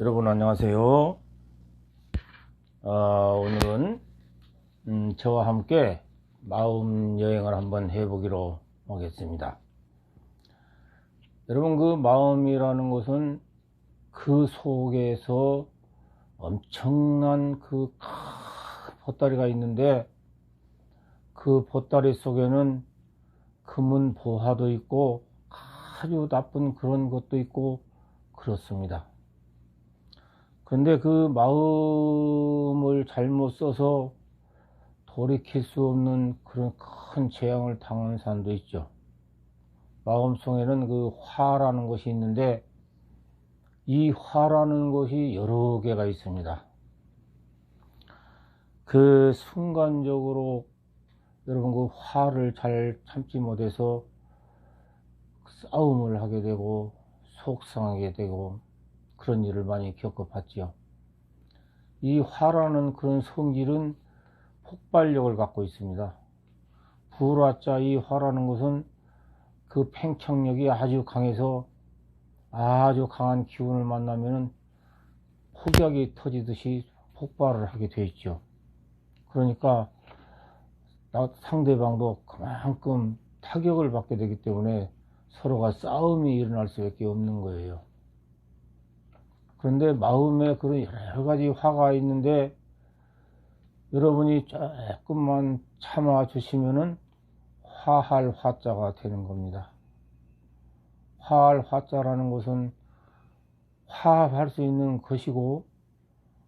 여러분 안녕하세요. 오늘은 저와 함께 마음 여행을 한번 해보기로 하겠습니다. 여러분, 그 마음이라는 것은 그 속에서 엄청난 그 큰 보따리가 있는데, 그 보따리 속에는 금은 보화도 있고 아주 나쁜 그런 것도 있고 그렇습니다. 그런데 그 마음을 잘못 써서 돌이킬 수 없는 그런 큰 재앙을 당하는 사람도 있죠. 마음 속에는 그 화라는 것이 있는데, 이 화라는 것이 여러 개가 있습니다. 그 순간적으로 여러분 그 화를 잘 참지 못해서 싸움을 하게 되고 속상하게 되고 그런 일을 많이 겪어봤지요. 이 화라는 그런 성질은 폭발력을 갖고 있습니다. 불화자 이 화라는 것은 그 팽창력이 아주 강해서 아주 강한 기운을 만나면은 폭약이 터지듯이 폭발을 하게 되어 있죠. 그러니까 상대방도 그만큼 타격을 받게 되기 때문에 서로가 싸움이 일어날 수밖에 없는 거예요. 그런데 마음에 그런 여러 가지 화가 있는데, 여러분이 조금만 참아 주시면은 화할 화자가 되는 겁니다. 화할 화자라는 것은 화합할 수 있는 것이고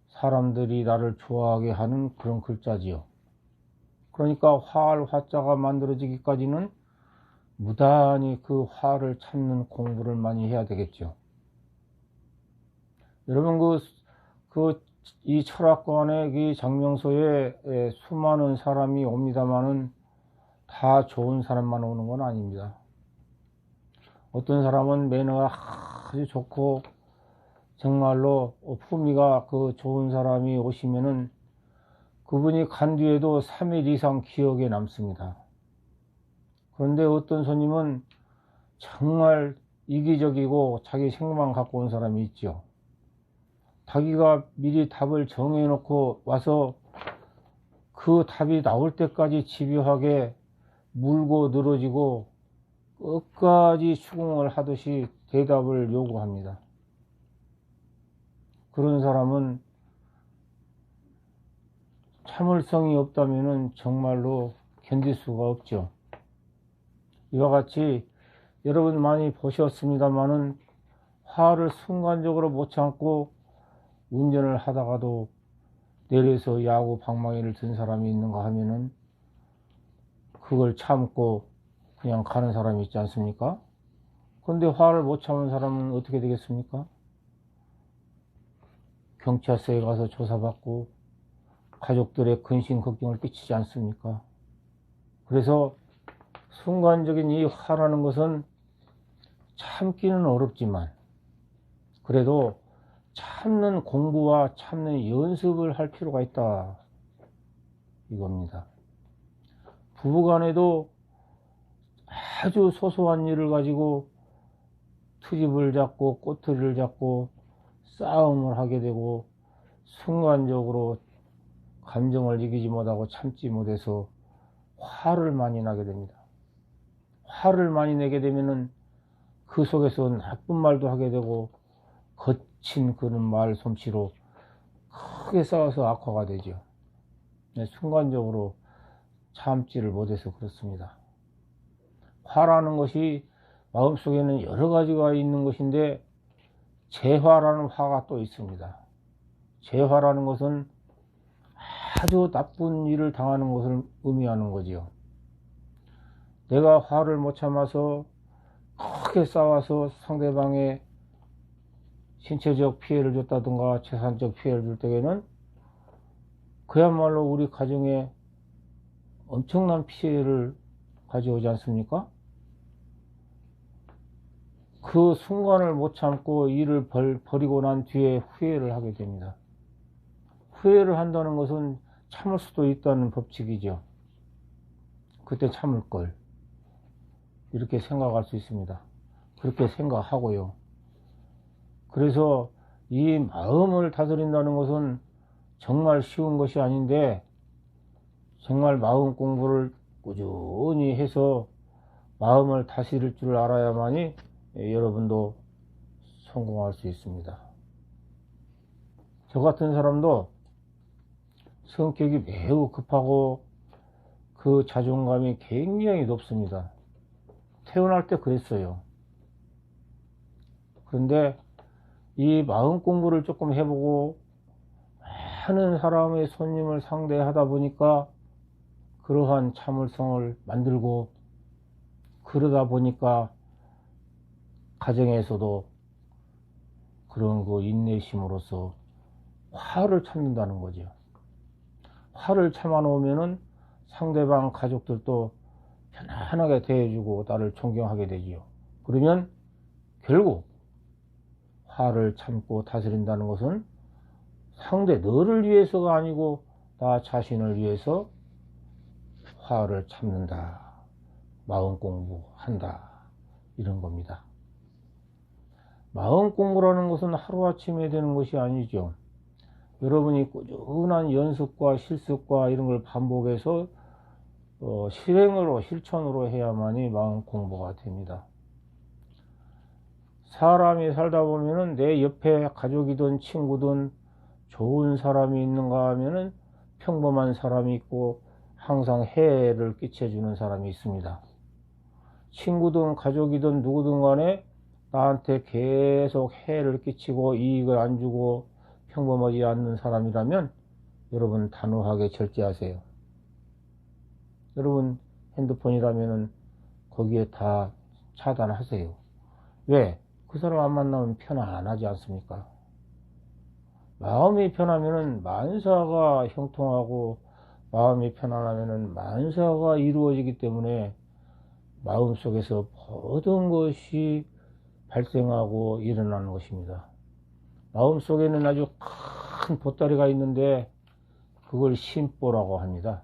사람들이 나를 좋아하게 하는 그런 글자지요. 그러니까 화할 화자가 만들어지기까지는 무단히 그 화를 참는 공부를 많이 해야 되겠죠. 여러분, 이 철학관의 이 장명소에 수많은 사람이 옵니다마는 다 좋은 사람만 오는 건 아닙니다. 어떤 사람은 매너가 아주 좋고 정말로 품위가 그 좋은 사람이 오시면은 그분이 간 뒤에도 3일 이상 기억에 남습니다. 그런데 어떤 손님은 정말 이기적이고 자기 생각만 갖고 온 사람이 있죠. 자기가 미리 답을 정해놓고 와서 그 답이 나올 때까지 집요하게 물고 늘어지고 끝까지 추궁을 하듯이 대답을 요구합니다. 그런 사람은 참을성이 없다면 정말로 견딜 수가 없죠. 이와 같이 여러분 많이 보셨습니다마는 화를 순간적으로 못 참고 운전을 하다가도 내려서 야구 방망이를 든 사람이 있는가 하면은 그걸 참고 그냥 가는 사람이 있지 않습니까? 그런데 화를 못 참은 사람은 어떻게 되겠습니까? 경찰서에 가서 조사받고 가족들의 근심 걱정을 끼치지 않습니까? 그래서 순간적인 이 화라는 것은 참기는 어렵지만 그래도 참는 공부와 참는 연습을 할 필요가 있다, 이겁니다. 부부간에도 아주 소소한 일을 가지고 트집을 잡고 꼬투리를 잡고 싸움을 하게 되고 순간적으로 감정을 이기지 못하고 참지 못해서 화를 많이 나게 됩니다. 화를 많이 내게 되면은 그 속에서 나쁜 말도 하게 되고 거친 그런 말 솜씨로 크게 싸워서 악화가 되죠. 순간적으로 참지를 못해서 그렇습니다. 화라는 것이 마음속에는 여러 가지가 있는 것인데 재화라는 화가 또 있습니다. 재화라는 것은 아주 나쁜 일을 당하는 것을 의미하는 거지요. 내가 화를 못 참아서 크게 싸워서 상대방의 신체적 피해를 줬다든가 재산적 피해를 줄 때에는 그야말로 우리 가정에 엄청난 피해를 가져오지 않습니까? 그 순간을 못 참고 일을 벌이고 난 뒤에 후회를 하게 됩니다. 후회를 한다는 것은 참을 수도 있다는 법칙이죠. 그때 참을 걸, 이렇게 생각할 수 있습니다. 그렇게 생각하고요. 그래서 이 마음을 다스린다는 것은 정말 쉬운 것이 아닌데, 정말 마음 공부를 꾸준히 해서 마음을 다스릴 줄 알아야만이 여러분도 성공할 수 있습니다. 저 같은 사람도 성격이 매우 급하고 그 자존감이 굉장히 높습니다. 태어날 때 그랬어요. 그런데 이 마음 공부를 조금 해보고 많은 사람의 손님을 상대하다 보니까 그러한 참을성을 만들고, 그러다 보니까 가정에서도 그런 그 인내심으로써 화를 참는다는 거죠. 화를 참아 놓으면은 상대방 가족들도 편안하게 대해주고 나를 존경하게 되지요. 그러면 결국 화를 참고 다스린다는 것은 상대 너를 위해서가 아니고 나 자신을 위해서 화를 참는다, 마음 공부한다, 이런 겁니다. 마음 공부라는 것은 하루아침에 되는 것이 아니죠. 여러분이 꾸준한 연습과 실습과 이런 걸 반복해서 실행으로, 실천으로 해야만이 마음 공부가 됩니다. 사람이 살다 보면은 내 옆에 가족이든 친구든 좋은 사람이 있는가 하면은 평범한 사람이 있고 항상 해를 끼쳐주는 사람이 있습니다. 친구든 가족이든 누구든 간에 나한테 계속 해를 끼치고 이익을 안 주고 평범하지 않는 사람이라면 여러분 단호하게 절제하세요. 여러분 핸드폰이라면은 거기에 다 차단하세요. 왜? 그 사람 안 만나면 편안하지 않습니까? 마음이 편하면은 만사가 형통하고, 마음이 편안하면은 만사가 이루어지기 때문에 마음속에서 모든 것이 발생하고 일어나는 것입니다. 마음속에는 아주 큰 보따리가 있는데 그걸 심보라고 합니다.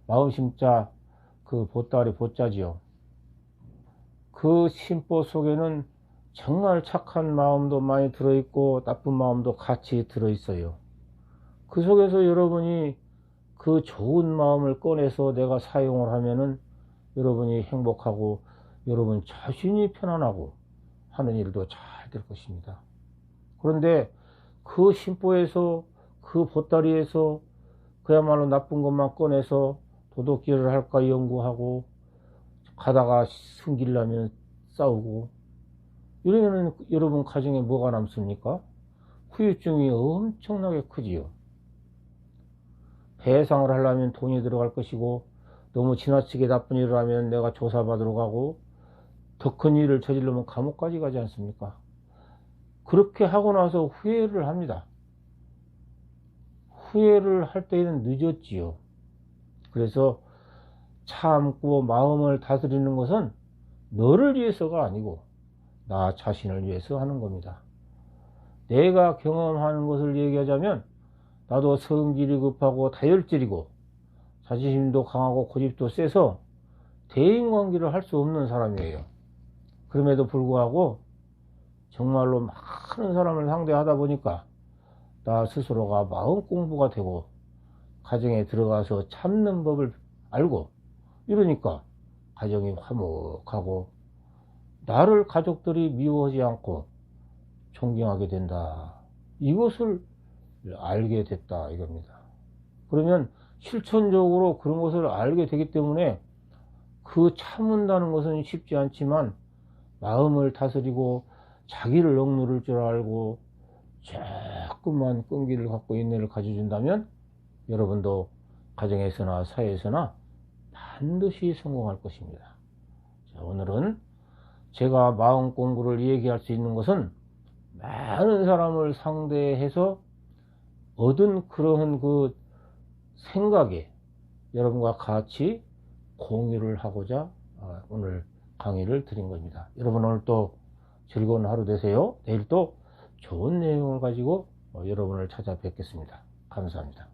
마음 심자, 그 보따리 보자지요. 그 심보 속에는 정말 착한 마음도 많이 들어있고 나쁜 마음도 같이 들어있어요. 그 속에서 여러분이 그 좋은 마음을 꺼내서 내가 사용을 하면은 여러분이 행복하고 여러분 자신이 편안하고 하는 일도 잘 될 것입니다. 그런데 그 심보에서, 그 보따리에서 그야말로 나쁜 것만 꺼내서 도덕질을 할까 연구하고 가다가 숨기려면 싸우고 이러면 여러분 가정에 뭐가 남습니까? 후유증이 엄청나게 크지요. 배상을 하려면 돈이 들어갈 것이고, 너무 지나치게 나쁜 일을 하면 내가 조사받으러 가고, 더 큰 일을 저지르면 감옥까지 가지 않습니까? 그렇게 하고 나서 후회를 합니다. 후회를 할 때에는 늦었지요. 그래서 참고 마음을 다스리는 것은 너를 위해서가 아니고 나 자신을 위해서 하는 겁니다. 내가 경험하는 것을 얘기하자면 나도 성질이 급하고 다혈질이고 자존심도 강하고 고집도 세서 대인관계를 할 수 없는 사람이에요. 그럼에도 불구하고 정말로 많은 사람을 상대하다 보니까 나 스스로가 마음 공부가 되고 가정에 들어가서 참는 법을 알고 이러니까 가정이 화목하고 나를 가족들이 미워하지 않고 존경하게 된다. 이것을 알게 됐다 이겁니다. 그러면 실천적으로 그런 것을 알게 되기 때문에 그 참는다는 것은 쉽지 않지만 마음을 다스리고 자기를 억누를 줄 알고 조금만 끈기를 갖고 인내를 가져준다면 여러분도 가정에서나 사회에서나 반드시 성공할 것입니다. 자, 오늘은 제가 마음 공부를 얘기할 수 있는 것은 많은 사람을 상대해서 얻은 그러한 그 생각에 여러분과 같이 공유를 하고자 오늘 강의를 드린 겁니다. 여러분 오늘 또 즐거운 하루 되세요. 내일 또 좋은 내용을 가지고 여러분을 찾아뵙겠습니다. 감사합니다.